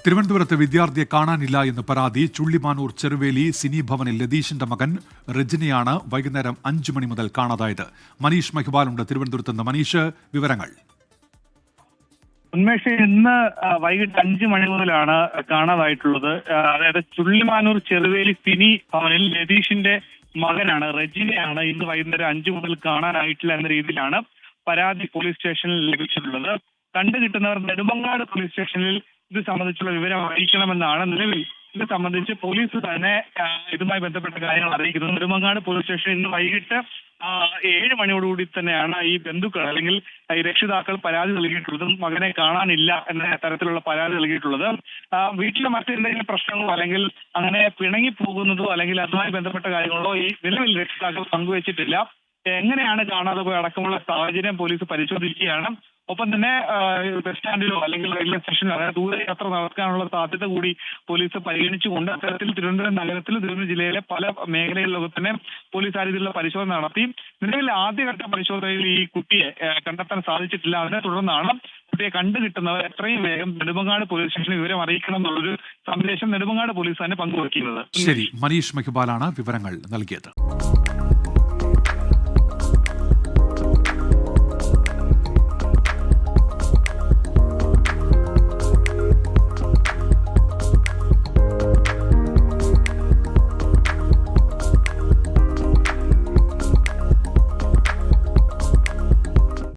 തിരുവനന്തപുരത്ത് വിദ്യാർത്ഥിയെ കാണാനില്ല എന്ന് പരാതി. ചുള്ളിമാനൂർ ചെറുവേലി സിനി ഭവനിൽ ലതീഷിന്റെ മകൻ റജിനെയാണ് വൈകുന്നേരം 5 മണി മുതൽ കാണാതായത്. മനീഷ് മഹിബാലുണ്ട് തിരുവനന്തപുരത്ത് നിന്ന്. മനീഷ്, വിവരങ്ങൾ. ഉന്മേഷ്, ഇന്ന് വൈകിട്ട് 5 മണി മുതലാണ് കാണാതായിട്ടുള്ളത്. അതായത് ചുള്ളിമാനൂർ ചെറുവേലി സിനി ഭവനിൽ ലതീഷിന്റെ മകനാണ് റജിനെയാണ് ഇന്ന് വൈകുന്നേരം 5 മുതൽ കാണാനായിട്ടില്ല എന്ന രീതിയിലാണ് പരാതി പോലീസ് സ്റ്റേഷനിൽ ലഭിച്ചിട്ടുള്ളത്. കണ്ടുകിട്ടുന്നവർ നെടുമങ്ങാട് പോലീസ് സ്റ്റേഷനിൽ ഇത് സംബന്ധിച്ചുള്ള വിവരം അറിയിക്കണമെന്നാണ് നിലവിൽ. ഇത് സംബന്ധിച്ച് പോലീസ് തന്നെ ഇതുമായി ബന്ധപ്പെട്ട കാര്യങ്ങൾ അറിയിക്കുന്നത്. നെടുമങ്ങാട് പോലീസ് സ്റ്റേഷനിൽ ഇന്ന് വൈകിട്ട് 7 മണിയോടുകൂടി തന്നെയാണ് ഈ ബന്ധുക്കൾ അല്ലെങ്കിൽ ഈ രക്ഷിതാക്കൾ പരാതി നൽകിയിട്ടുള്ളത്. മകനെ കാണാനില്ല എന്ന തരത്തിലുള്ള പരാതി നൽകിയിട്ടുള്ളത്. വീട്ടിലെ മറ്റെന്തെങ്കിലും പ്രശ്നങ്ങളോ അല്ലെങ്കിൽ അങ്ങനെ പിണങ്ങി പോകുന്നതോ അല്ലെങ്കിൽ അതുമായി ബന്ധപ്പെട്ട കാര്യങ്ങളോ ഈ നിലവിൽ രക്ഷിതാക്കൾ പങ്കുവച്ചിട്ടില്ല. എങ്ങനെയാണ് കാണാതെ പോയി അടക്കമുള്ള സാഹചര്യം പോലീസ് പരിശോധിക്കുകയാണ്. ഒപ്പം തന്നെ ബസ് സ്റ്റാൻഡിലോ അല്ലെങ്കിൽ റെയിൽവേ സ്റ്റേഷനിലോ അതായത് ദൂരെ യാത്ര നടക്കാനുള്ള സാധ്യത കൂടി പോലീസ് പരിഗണിച്ചുകൊണ്ട് അത്തരത്തിൽ തിരുവനന്തപുരം നഗരത്തിൽ തിരുവനന്തപുരം ജില്ലയിലെ പല മേഖലകളിലൊക്കെ തന്നെ പോലീസ് ആ രീതിയിലുള്ള പരിശോധന നടത്തി. നിലവിൽ ആദ്യഘട്ട പരിശോധനയിൽ ഈ കുട്ടിയെ കണ്ടെത്താൻ സാധിച്ചിട്ടില്ല. അതിനെ തുടർന്നാണ് കുട്ടിയെ കണ്ടുകിട്ടുന്നവർ എത്രയും വേഗം നെടുമങ്ങാട് പോലീസ് സ്റ്റേഷനിൽ വിവരം അറിയിക്കണം എന്നുള്ളൊരു സന്ദേശം നെടുമങ്ങാട് പോലീസ് തന്നെ പങ്കുവയ്ക്കുന്നത്. ശരി, മനീഷ് മഹിബാലാണ് വിവരങ്ങൾ നൽകിയത്.